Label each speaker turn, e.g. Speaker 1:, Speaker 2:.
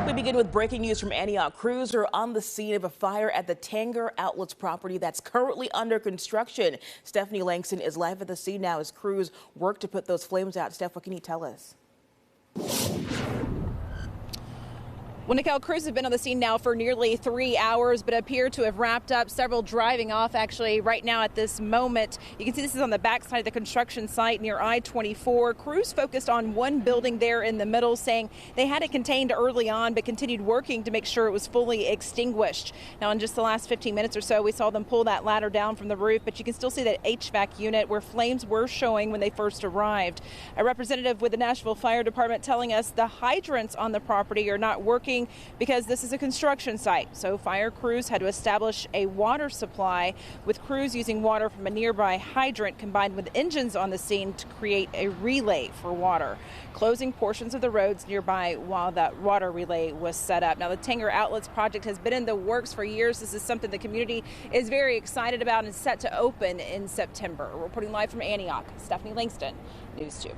Speaker 1: We begin with breaking news from Antioch. Crews are on the scene of a fire at the Tanger Outlets property that's currently under construction. Stephanie Langston is live at the scene now as crews work to put those flames out. Steph, what can you tell us?
Speaker 2: Well, Nicole, crews have been on the scene now for nearly 3 hours, but appear to have wrapped up. Several driving off actually right now at this moment. You can see this is on the backside of the construction site near I-24. Crews focused on one building there in the middle, saying they had it contained early on, but continued working to make sure it was fully extinguished. Now, in just the last 15 minutes or so, we saw them pull that ladder down from the roof, but you can still see that HVAC unit where flames were showing when they first arrived. A representative with the Nashville Fire Department telling us the hydrants on the property are not working because this is a construction site. So fire crews had to establish a water supply, with crews using water from a nearby hydrant combined with engines on the scene to create a relay for water, closing portions of the roads nearby while that water relay was set up. Now, the Tanger Outlets project has been in the works for years. This is something the community is very excited about and set to open in September. Reporting live from Antioch, Stephanie Langston, News 2.